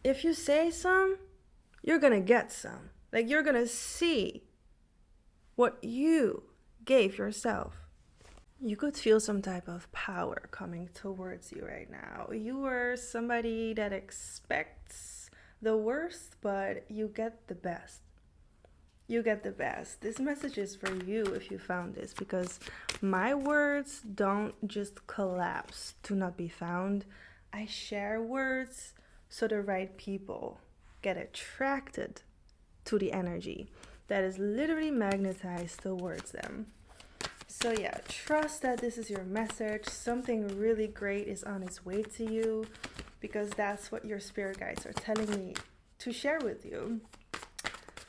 if you say some, you're gonna get some. Like, you're gonna see what you gave yourself. You could feel some type of power coming towards you right now. You are somebody that expects the worst, but you get the best. You get the best. This message is for you if you found this, because my words don't just collapse to not be found. I share words so the right people get attracted to the energy that is literally magnetized towards them. So yeah, trust that this is your message. Something really great is on its way to you, because that's what your spirit guides are telling me to share with you.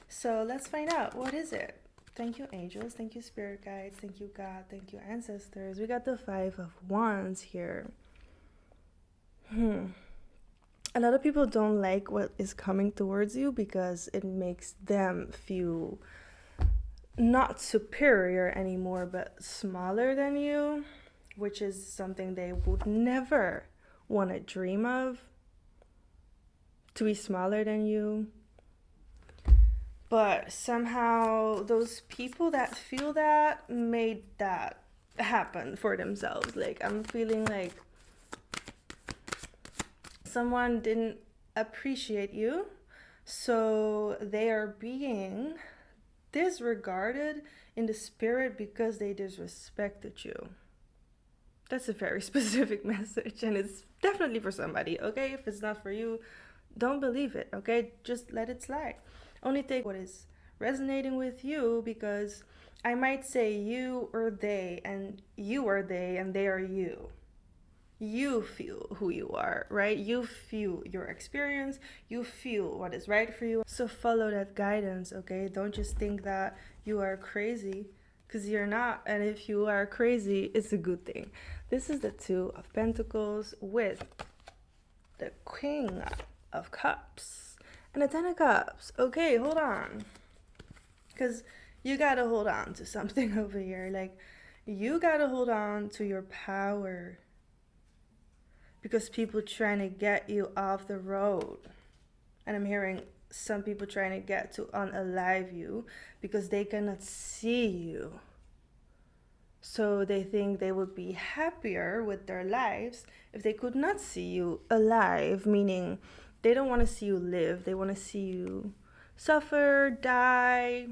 So let's find out, what is it? Thank you, angels. Thank you, spirit guides. Thank you, God. Thank you, ancestors. We got the 5 of Wands here. A lot of people don't like what is coming towards you because it makes them feel not superior anymore, but smaller than you, which is something they would never want to dream of, to be smaller than you. But somehow those people that feel that made that happen for themselves. Like, I'm feeling like someone didn't appreciate you, so they are being disregarded in the spirit because they disrespected you. That's a very specific message, and it's definitely for somebody, okay? If it's not for you, don't believe it, okay? Just let it slide. Only take what is resonating with you, because I might say you or they, and you are they, and they are you. You feel who you are, right? You feel your experience, you feel what is right for you. So follow that guidance, okay? Don't just think that you are crazy, because you're not. And if you are crazy, it's a good thing. This is the 2 of Pentacles with the King of Cups and the 10 of Cups. Okay, hold on, because you gotta hold on to something over here. Like, you gotta hold on to your power, because people trying to get you off the road. And I'm hearing some people trying to get to unalive you because they cannot see you. So they think they would be happier with their lives if they could not see you alive, meaning they don't want to see you live. They want to see you suffer, die,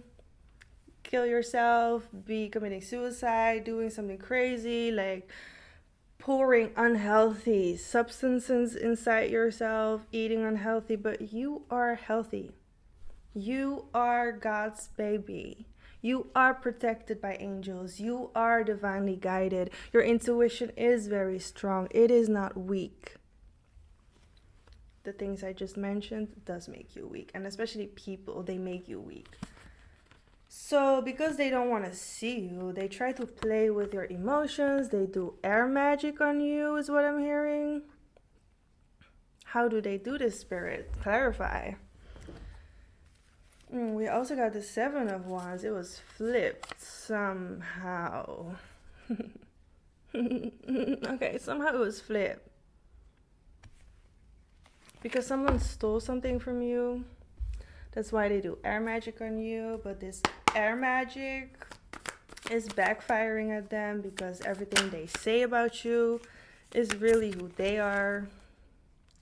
kill yourself, be committing suicide, doing something crazy, like pouring unhealthy substances inside yourself, eating unhealthy. But you are healthy. You are God's baby. You are protected by angels. You are divinely guided. Your intuition is very strong. It is not weak. The things I just mentioned does make you weak. And especially people, they make you weak. So because they don't want to see you, they try to play with your emotions. They do air magic on you, is what I'm hearing. How do they do this, Spirit? Clarify. We also got the 7 of Wands. It was flipped somehow. Okay, somehow it was flipped. Because someone stole something from you. That's why they do air magic on you. But this air magic is backfiring at them, because everything they say about you is really who they are.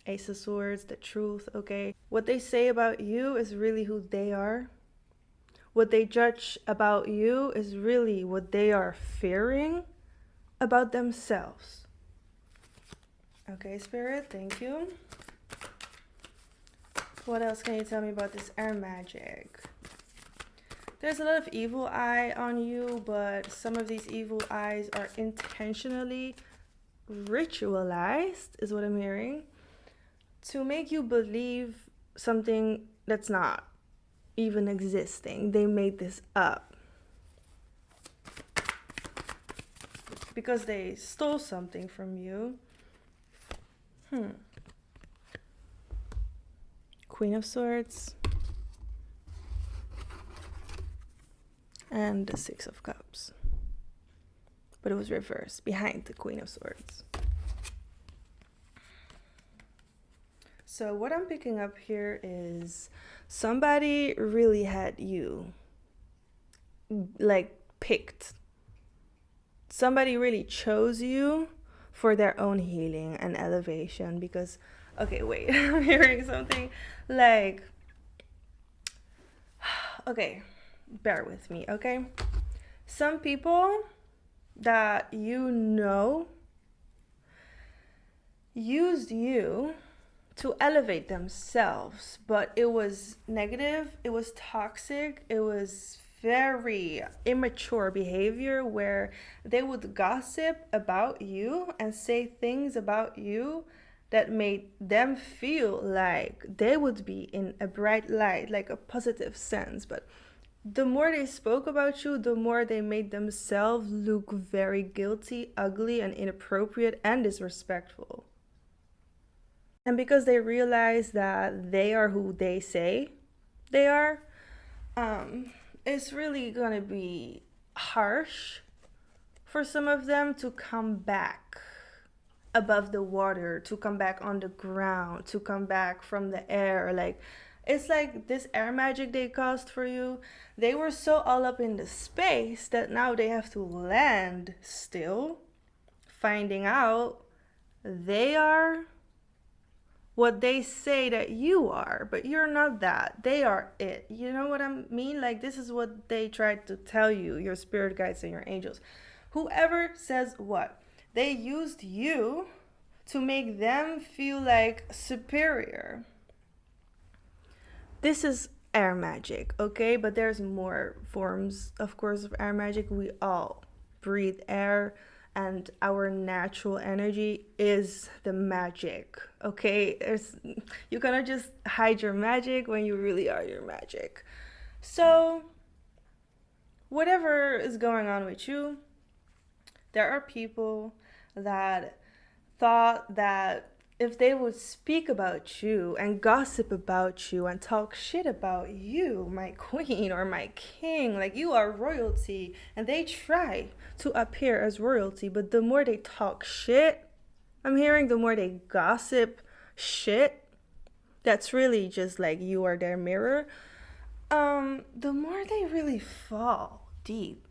Ace of Swords, the truth, okay? What they say about you is really who they are. What they judge about you is really what they are fearing about themselves. Okay, Spirit, thank you. What else can you tell me about this air magic? There's a lot of evil eye on you, but some of these evil eyes are intentionally ritualized, is what I'm hearing, to make you believe something that's not even existing. They made this up because they stole something from you. Queen of Swords and the 6 of Cups, but it was reversed behind the Queen of Swords. So what I'm picking up here is somebody really had you like picked. Somebody really chose you for their own healing and elevation because okay, wait, I'm hearing something like okay, bear with me, okay? Some people that you know used you to elevate themselves, but it was negative, it was toxic, it was very immature behavior where they would gossip about you and say things about you that made them feel like they would be in a bright light, like a positive sense. But the more they spoke about you, the more they made themselves look very guilty, ugly, and inappropriate and disrespectful. And because they realize that they are who they say they are, it's really gonna be harsh for some of them to come back above the water, to come back on the ground, to come back from the air. Like, it's like this air magic they caused for you. They were so all up in the space that now they have to land still, finding out they are what they say that you are, but you're not that. They are it. You know what I mean? Like, this is what they tried to tell you, your spirit guides and your angels. Whoever says what, they used you to make them feel like superior. This is air magic, okay? But there's more forms, of course, of air magic. We all breathe air, and our natural energy is the magic, okay? You cannot just hide your magic when you really are your magic. So whatever is going on with you, there are people that thought that if they would speak about you and gossip about you and talk shit about you, my queen or my king, like you are royalty, and they try to appear as royalty, but the more they talk shit, I'm hearing the more they gossip shit, that's really just like you are their mirror, the more they really fall deep.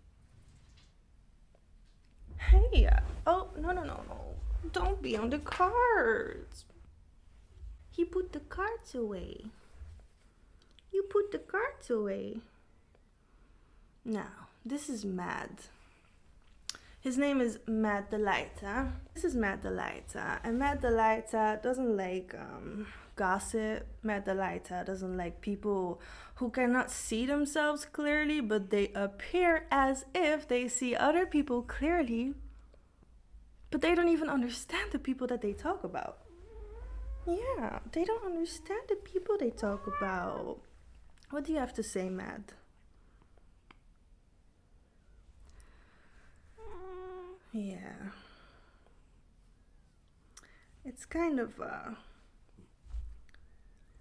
Hey, oh, no. Don't be on the cards. He put the cards away. You put the cards away. Now, this is Mad. His name is Mad the Lighter. This is Mad the Lighter. And Mad the Lighter doesn't like gossip. Mad the Lighter doesn't like people who cannot see themselves clearly, but they appear as if they see other people clearly, but they don't even understand the people that they talk about. Yeah, they don't understand the people they talk about. What do you have to say, Mad? Yeah. It's kind of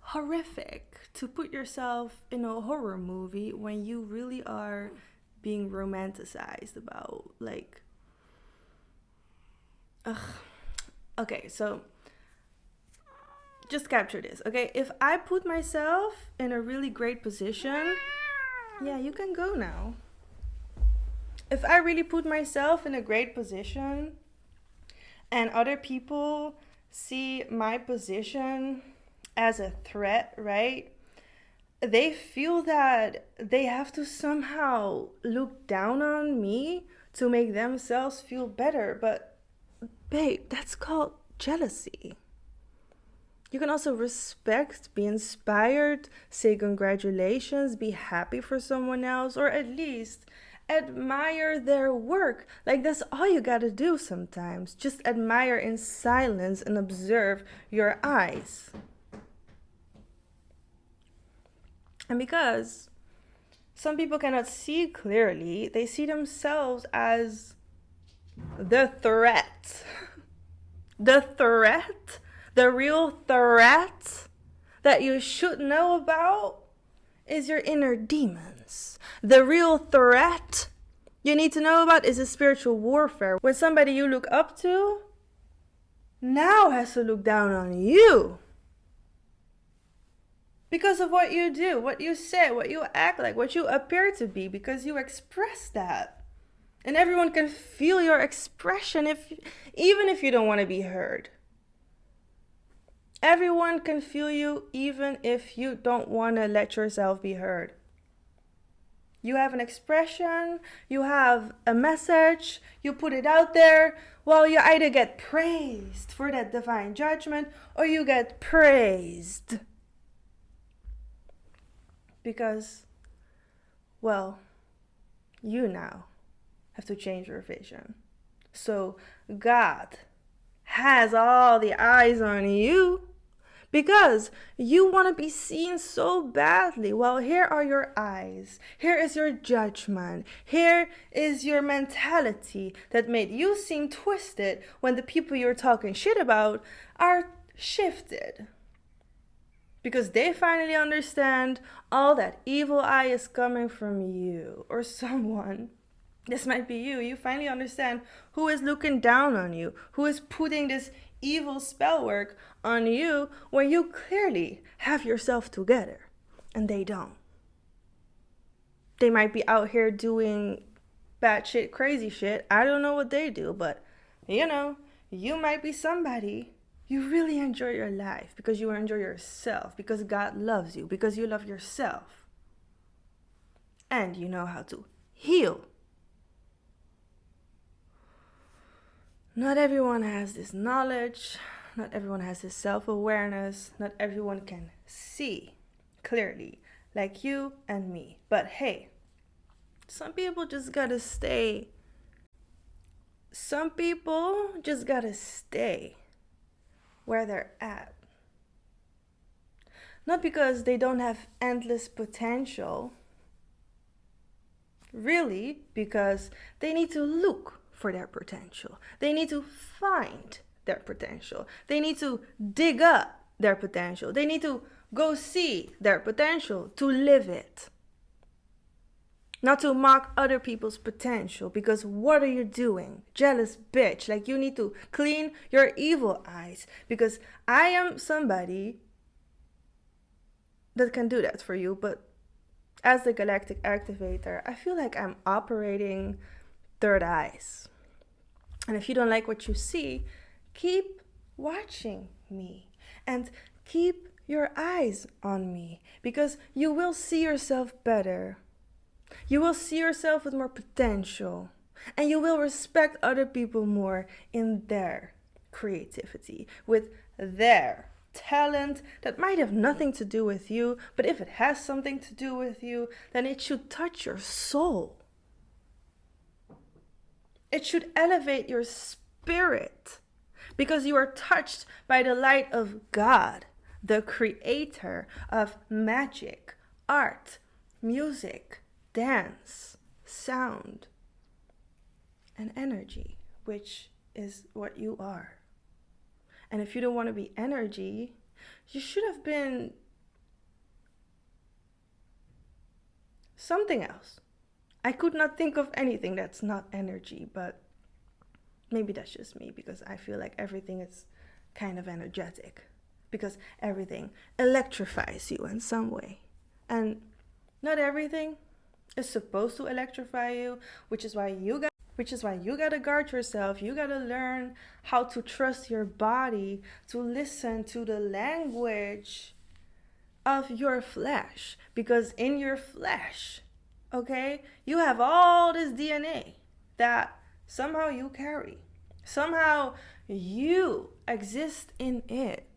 horrific to put yourself in a horror movie when you really are being romanticized about, like, ugh. Okay, so just capture this, okay? If I put myself in a really great position, yeah, you can go now. If I really put myself in a great position and other people see my position as a threat, right? They feel that they have to somehow look down on me to make themselves feel better, but babe, that's called jealousy. You can also respect, be inspired, say congratulations, be happy for someone else, or at least admire their work. Like, that's all you gotta do sometimes. Just admire in silence and observe your eyes. And because some people cannot see clearly, they see themselves as the threat. The threat, the real threat that you should know about is your inner demons. The real threat you need to know about is a spiritual warfare. When somebody you look up to now has to look down on you. because of what you do, what you say, what you act like, what you appear to be, because you express that. And everyone can feel your expression even if you don't want to be heard. Everyone can feel you even if you don't want to let yourself be heard. You have an expression, you have a message, you put it out there. Well, you either get praised for that divine judgment or you get praised. Because, well, you now have to change your vision. So God has all the eyes on you because you want to be seen so badly. Well, here are your eyes. Here is your judgment. Here is your mentality that made you seem twisted when the people you're talking shit about are shifted. Because they finally understand all that evil eye is coming from you or someone. This might be you. You finally understand who is looking down on you, who is putting this evil spell work on you when you clearly have yourself together and they don't. They might be out here doing bad shit, crazy shit. I don't know what they do, but you might be somebody. You really enjoy your life because you enjoy yourself, because God loves you, because you love yourself. And you know how to heal. Not everyone has this knowledge. Not everyone has this self-awareness. Not everyone can see clearly like you and me. But hey, some people just gotta stay. Some people just gotta stay where they're at. Not because they don't have endless potential. Really, because they need to look for their potential. They need to find their potential. They need to dig up their potential. They need to go see their potential, to live it. Not to mock other people's potential, because what are you doing? Jealous bitch. Like, you need to clean your evil eyes, because I am somebody that can do that for you. But as the galactic activator, I feel like I'm operating third eyes. And if you don't like what you see, keep watching me and keep your eyes on me, because you will see yourself better. You will see yourself with more potential, and you will respect other people more in their creativity, with their talent that might have nothing to do with you, but if it has something to do with you, then it should touch your soul. It should elevate your spirit, because you are touched by the light of God, the creator of magic, art, music, dance, sound, and energy, which is what you are. And if you don't want to be energy, you should have been something else. I could not think of anything that's not energy, but maybe that's just me, because I feel like everything is kind of energetic, because everything electrifies you in some way. And not everything is supposed to electrify you, which is why you gotta guard yourself. You gotta learn how to trust your body, to listen to the language of your flesh, because in your flesh, okay, you have all this DNA that somehow you carry. Somehow you exist in it.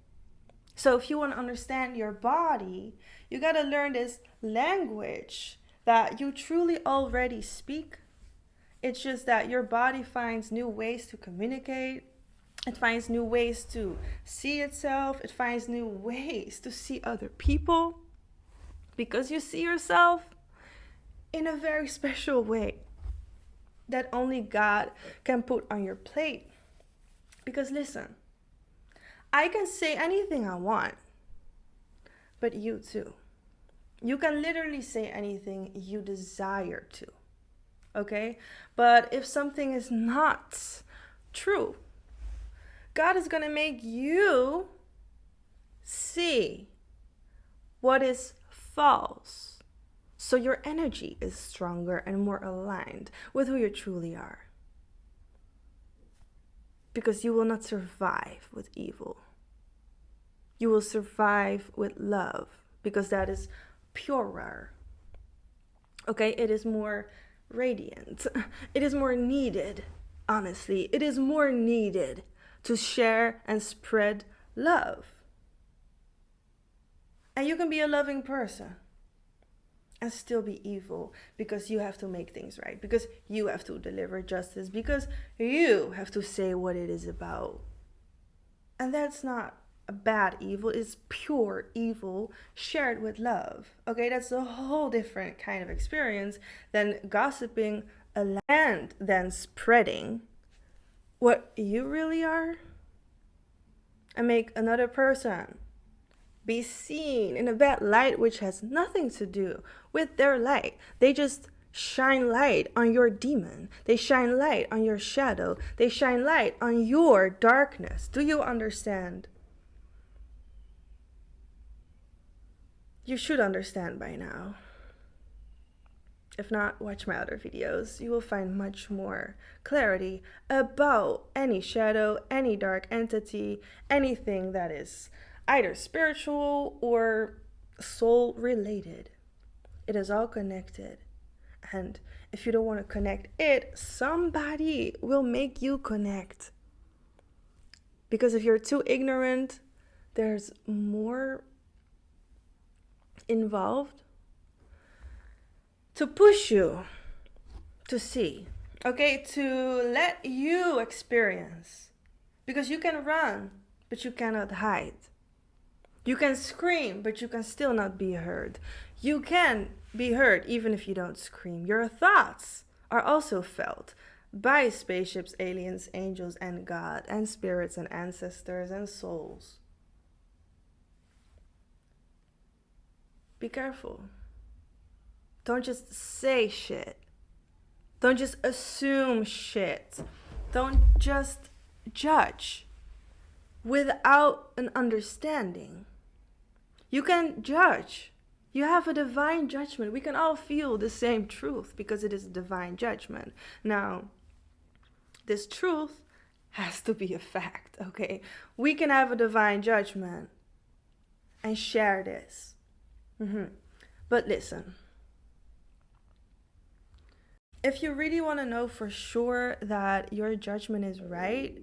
So if you want to understand your body, you got to learn this language that you truly already speak. It's just that your body finds new ways to communicate. It finds new ways to see itself. It finds new ways to see other people, because you see yourself in a very special way that only God can put on your plate. Because listen, I can say anything I want, but you too. You can literally say anything you desire to, okay? But if something is not true, God is gonna make you see what is false. So your energy is stronger and more aligned with who you truly are. Because you will not survive with evil. You will survive with love, because that is purer. Okay, it is more radiant. It is more needed, honestly. It is more needed to share and spread love. And you can be a loving person and still be evil, because you have to make things right, because you have to deliver justice, because you have to say what it is about. And that's not a bad evil, it's pure evil shared with love. Okay, that's a whole different kind of experience than gossiping and then spreading what you really are and make another person be seen in a bad light, which has nothing to do with their light. They just shine light on your demon. They shine light on your shadow. They shine light on your darkness. Do you understand? You should understand by now. If not, watch my other videos. You will find much more clarity about any shadow, any dark entity, anything that is either spiritual or soul related. It is all connected. And if you don't want to connect it, somebody will make you connect. Because if you're too ignorant, there's more involved to push you to see, okay, to let you experience. Because you can run, but you cannot hide. You can scream, but you can still not be heard. You can be heard even if you don't scream. Your thoughts are also felt by spaceships, aliens, angels, and God, and spirits, and ancestors, and souls. Be careful. Don't just say shit. Don't just assume shit. Don't just judge without an understanding. You can judge. You have a divine judgment. We can all feel the same truth because it is a divine judgment. Now, this truth has to be a fact, okay? We can have a divine judgment and share this. But listen, if you really want to know for sure that your judgment is right,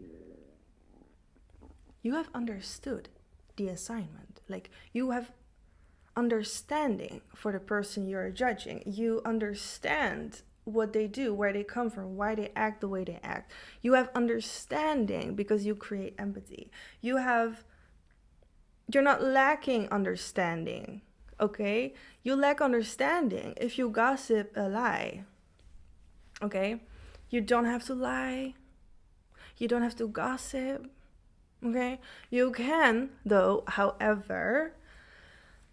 you have understood the assignment. Like, you have understanding for the person you're judging. You understand what they do, where they come from, why they act the way they act. You have understanding because you create empathy. You're not lacking understanding, okay? You lack understanding if you gossip a lie, okay? You don't have to lie. You don't have to gossip, okay? You can, though, however,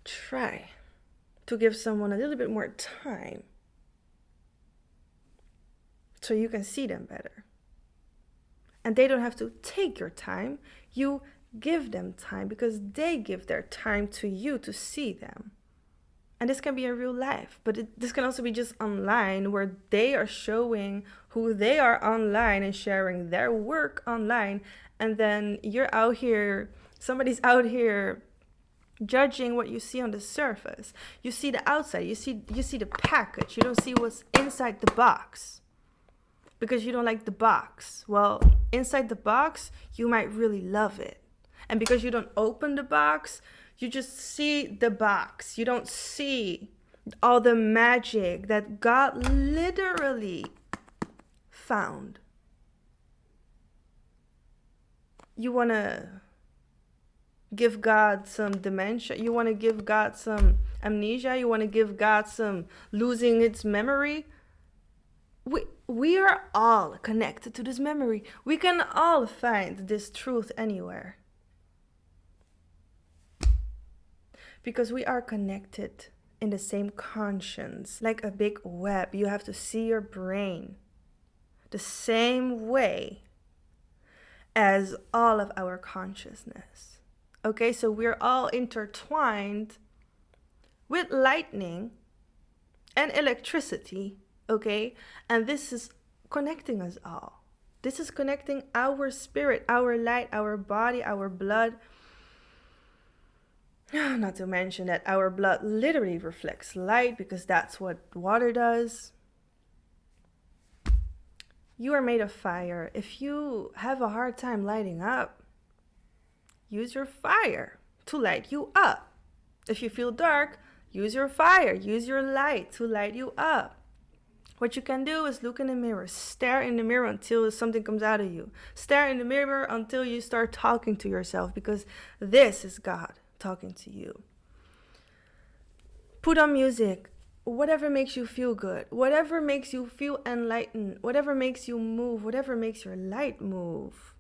try to give someone a little bit more time so you can see them better. And they don't have to take your time. You give them time because they give their time to you to see them. And this can be in real life, but this can also be just online, where they are showing who they are online and sharing their work online. And then you're out here, somebody's out here judging what you see on the surface. You see the outside, you see the package. You don't see what's inside the box because you don't like the box. Well, inside the box, you might really love it. And because you don't open the box, you just see the box. You don't see all the magic that God literally found. You want to give God some dementia. You want to give God some amnesia. You want to give God some losing its memory. We are all connected to this memory. We can all find this truth anywhere. Because we are connected in the same conscience, like a big web. You have to see your brain the same way as all of our consciousness. Okay, so we're all intertwined with lightning and electricity, okay? And this is connecting us all. This is connecting our spirit, our light, our body, our blood. Not to mention that our blood literally reflects light because that's what water does. You are made of fire. If you have a hard time lighting up, use your fire to light you up. If you feel dark, use your fire, use your light to light you up. What you can do is look in the mirror, stare in the mirror until something comes out of you. Stare in the mirror until you start talking to yourself, because this is God talking to you. Put on music, whatever makes you feel good, whatever makes you feel enlightened, whatever makes you move, whatever makes your light move.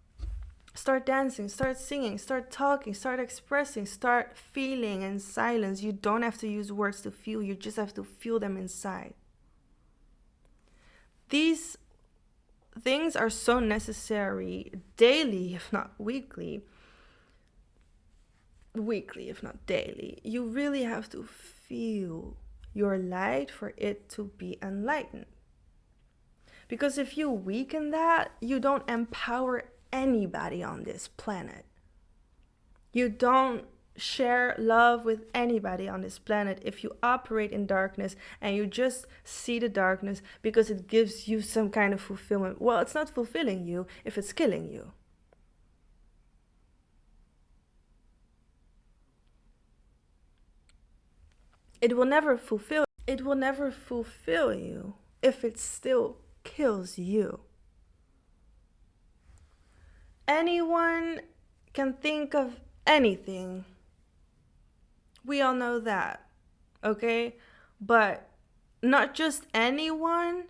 Start dancing, start singing, start talking, start expressing, start feeling in silence. You don't have to use words to feel, you just have to feel them inside. These things are so necessary daily, if not weekly. Weekly, if not daily. You really have to feel your light for it to be enlightened. Because if you weaken that, you don't empower anybody on this planet. You don't share love with anybody on this planet if you operate in darkness and you just see the darkness because it gives you some kind of fulfillment. Well, it's not fulfilling you if it's killing you. It will never fulfill you if it still kills you. Anyone can think of anything. We all know that, okay? But not just anyone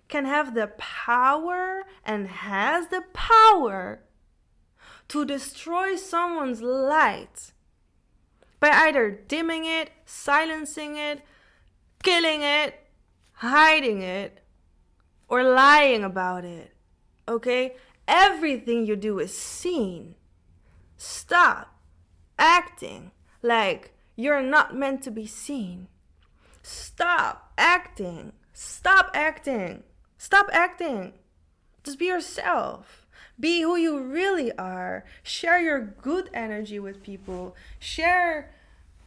can have the power and has the power to destroy someone's light by either dimming it, silencing it, killing it, hiding it, or lying about it, okay? Everything you do is seen. Stop acting like you're not meant to be seen. Stop acting. Stop acting. Stop acting. Just be yourself. Be who you really are. Share your good energy with people. Share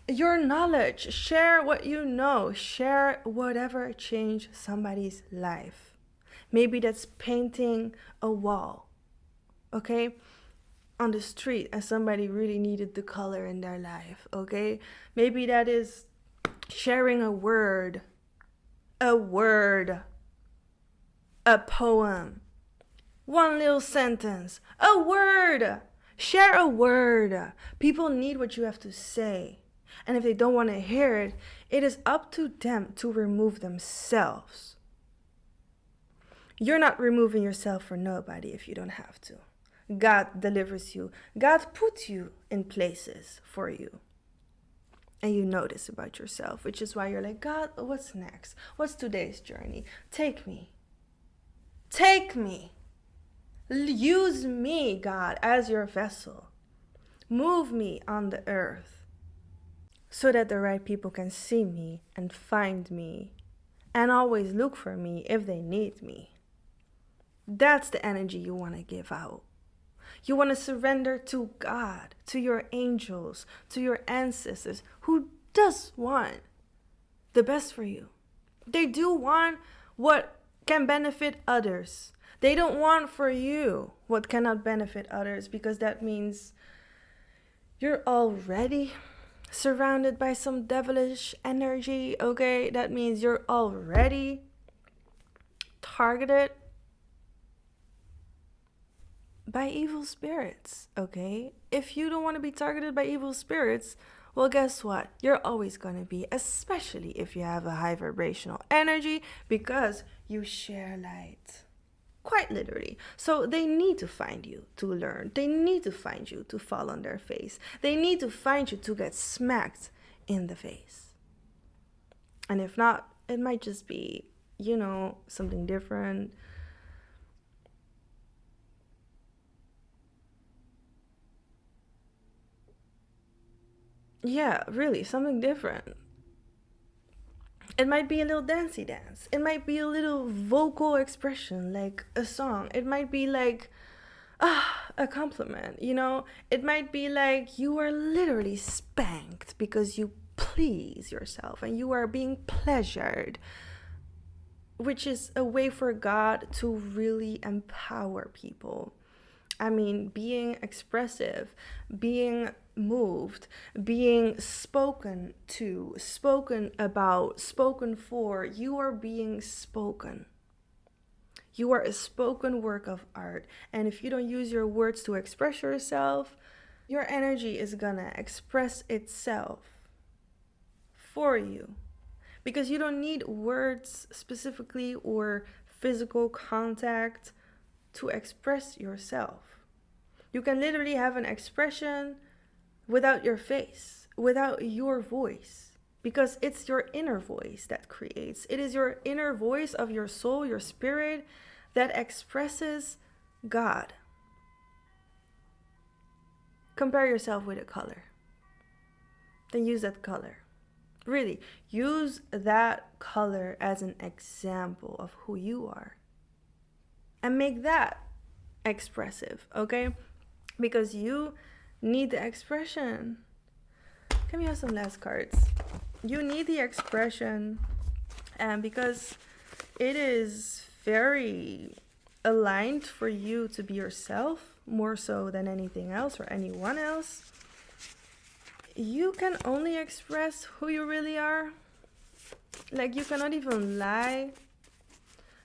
your knowledge. Share what you know. Share whatever changed somebody's life. Maybe that's painting a wall, okay, on the street, and somebody really needed the color in their life, okay? Maybe that is sharing a word, a poem, one little sentence, a word. Share a word. People need what you have to say. And if they don't want to hear it, it is up to them to remove themselves. You're not removing yourself for nobody if you don't have to. God delivers you. God puts you in places for you. And you know this about yourself, which is why you're like, God, what's next? What's today's journey? Take me. Take me. Use me, God, as your vessel. Move me on the earth so that the right people can see me and find me and always look for me if they need me. That's the energy you want to give out. You want to surrender to God, to your angels, to your ancestors, who does want the best for you. They do want what can benefit others. They don't want for you what cannot benefit others, because that means you're already surrounded by some devilish energy, okay? That means you're already targeted by evil spirits, okay? If you don't want to be targeted by evil spirits, well, guess what? You're always going to be, especially if you have a high vibrational energy, because you share light. Quite literally. So they need to find you to learn. They need to find you to fall on their face. They need to find you to get smacked in the face. And if not, it might just be, something different. Yeah, really, something different. It might be a little dancey dance. It might be a little vocal expression, like a song. It might be like a compliment, you know? It might be like you are literally spanked because you please yourself and you are being pleasured, which is a way for God to really empower people. I mean, being expressive, being moved, being spoken to, spoken about, spoken for. You are being spoken. You are a spoken work of art. And if you don't use your words to express yourself, your energy is gonna express itself for you. Because you don't need words specifically or physical contact to express yourself. You can literally have an expression without your face, without your voice, because it's your inner voice that creates. It is your inner voice of your soul, your spirit, that expresses God. Compare yourself with a color. Then use that color. Really, use that color as an example of who you are. And make that expressive, okay? Because you need the expression. Can we have some last cards? You need the expression, and because it is very aligned for you to be yourself, more so than anything else or anyone else. You can only express who you really are. Like, you cannot even lie.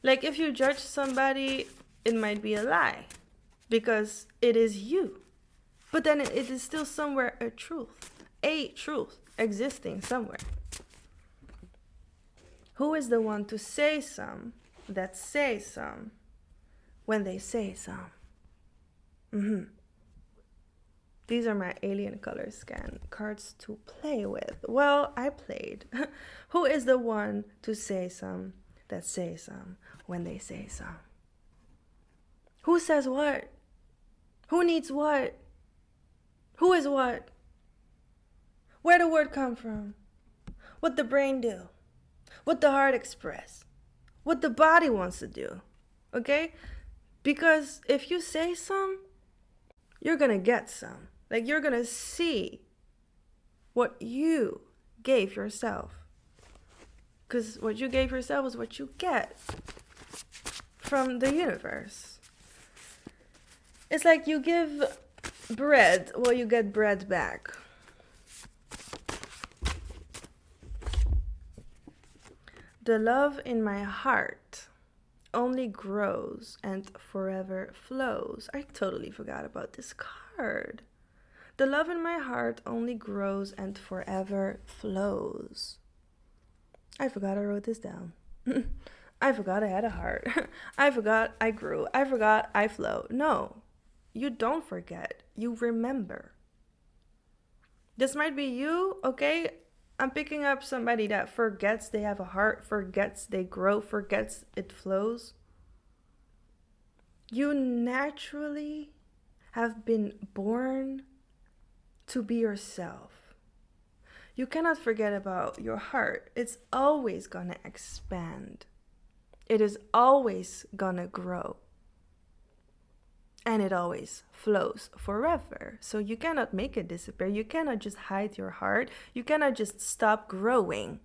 Like, if you judge somebody, it might be a lie because it is you. But then it is still somewhere a truth existing somewhere. Who is the one to say some that say some when they say some? These are my alien color scan cards to play with. Well, I played. Who is the one to say some that say some when they say some? Who says what? Who needs what? Who is what? Where the word come from? What the brain do? What the heart express? What the body wants to do? Okay? Because if you say some, you're gonna get some. Like, you're gonna see what you gave yourself. Because what you gave yourself is what you get from the universe. It's like you give bread, well, you get bread back. The love in my heart only grows and forever flows. I totally forgot about this card. The love in my heart only grows and forever flows. I forgot I wrote this down. I forgot I had a heart. I forgot I grew. I forgot I flow. No, you don't forget. You remember. This might be you, okay? I'm picking up somebody that forgets they have a heart, forgets they grow, forgets it flows. You naturally have been born to be yourself. You cannot forget about your heart. It's always gonna expand. It is always gonna grow. And it always flows forever. So you cannot make it disappear. You cannot just hide your heart. You cannot just stop growing.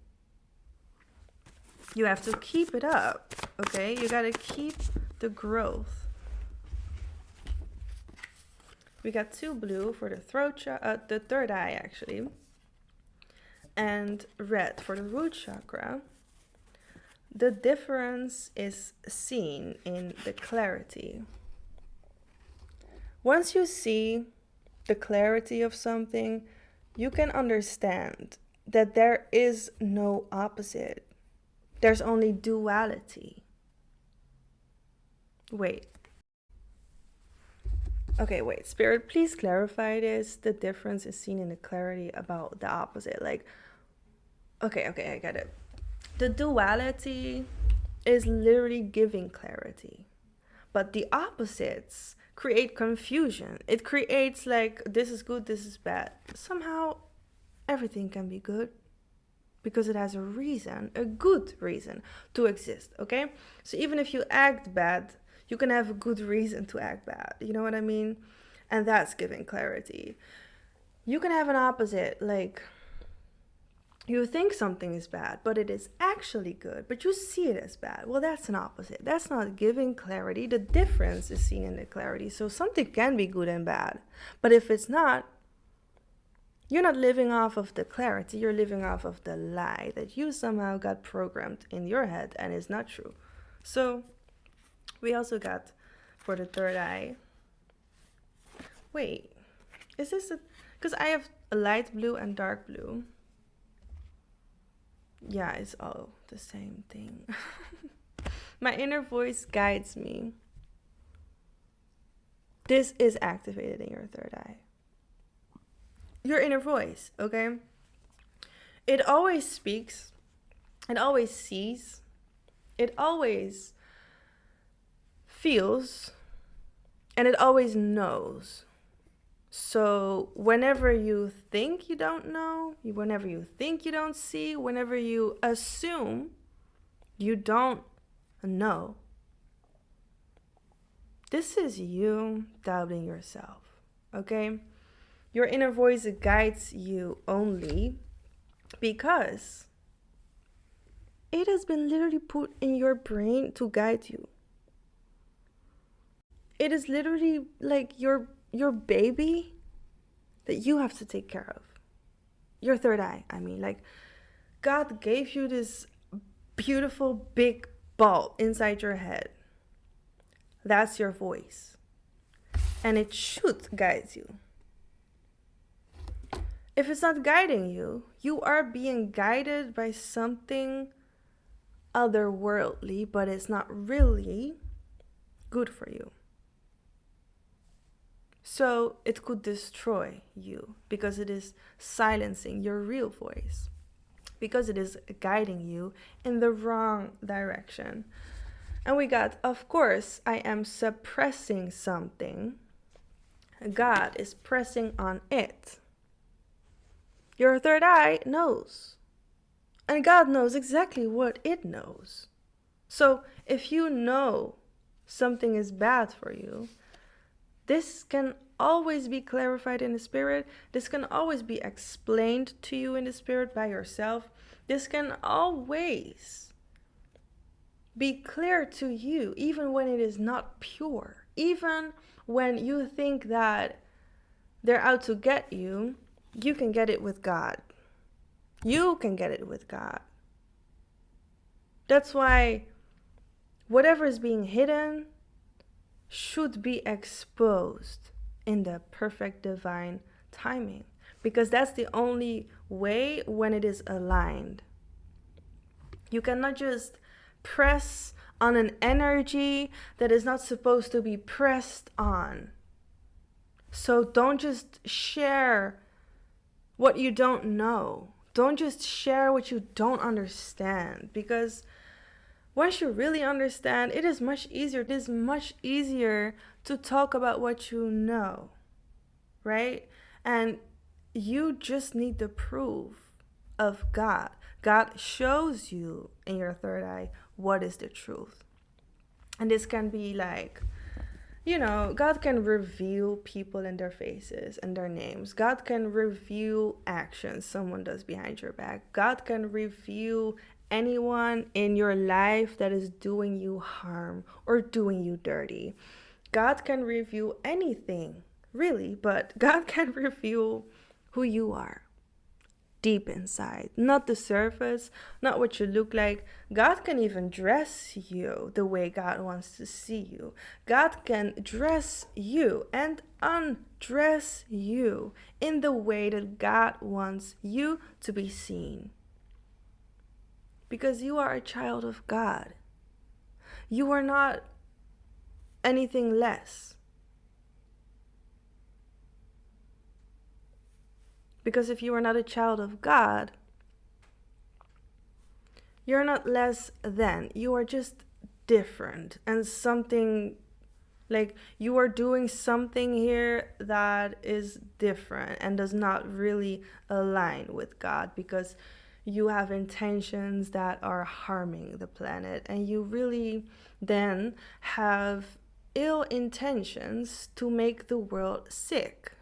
You have to keep it up, okay? You gotta keep the growth. We got 2 blue for the the third eye actually, and red for the root chakra. The difference is seen in the clarity. Once you see the clarity of something, you can understand that there is no opposite. There's only duality. Wait. Okay, wait. Spirit, please clarify this. The difference is seen in the clarity about the opposite. Like, okay, I get it. The duality is literally giving clarity. But the opposites create confusion. It creates like, this is good, this is bad. Somehow, everything can be good. because it has a reason, a good reason to exist, okay? So even if you act bad, you can have a good reason to act bad. You know what I mean? And that's giving clarity. You can have an opposite, like you think something is bad, but it is actually good, but you see it as bad. Well, that's an opposite. That's not giving clarity. The difference is seen in the clarity. So something can be good and bad, but if it's not, you're not living off of the clarity. You're living off of the lie that you somehow got programmed in your head and is not true. So we also got for the third eye. Wait, is this a... Because I have a light blue and dark blue. Yeah, it's all the same thing. My inner voice guides me. This is activated in your third eye. Your inner voice, okay? It always speaks. It always sees. It always feels. And it always knows. So whenever you think you don't know, whenever you think you don't see, whenever you assume you don't know, this is you doubting yourself, okay? Your inner voice guides you only because it has been literally put in your brain to guide you. It is literally like your baby that you have to take care of. Your third eye, I mean, like God gave you this beautiful big ball inside your head. That's your voice. And it should guide you. If it's not guiding you, you are being guided by something otherworldly, but it's not really good for you. So it could destroy you because it is silencing your real voice, because it is guiding you in the wrong direction. And we got, of course, I am suppressing something. God is pressing on it. Your third eye knows. And God knows exactly what it knows. So if you know something is bad for you, this can always be clarified in the spirit. This can always be explained to you in the spirit by yourself. This can always be clear to you, even when it is not pure. Even when you think that they're out to get you, you can get it with God. You can get it with God. That's why whatever is being hidden should be exposed in the perfect divine timing, because that's the only way when it is aligned. You cannot just press on an energy that is not supposed to be pressed on. So don't just share what you don't know. Don't just share what you don't understand, because once you really understand, it is much easier. It is much easier to talk about what you know, right? And you just need the proof of God. God shows you in your third eye what is the truth. And this can be like, God can reveal people in their faces and their names. God can reveal actions someone does behind your back. God can reveal anyone in your life that is doing you harm or doing you dirty. God can reveal anything, really, but God can reveal who you are deep inside, not the surface, not what you look like. God can even dress you the way God wants to see you. God can dress you and undress you in the way that God wants you to be seen. Because you are a child of God. You are not anything less. Because if you are not a child of God, you're not less than. You are just different. And something, like you are doing something here that is different and does not really align with God. Because you have intentions that are harming the planet, and you really then have ill intentions to make the world sick.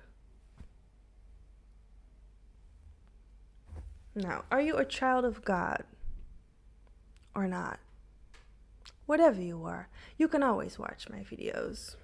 Now, are you a child of God or not? Whatever you are, you can always watch my videos.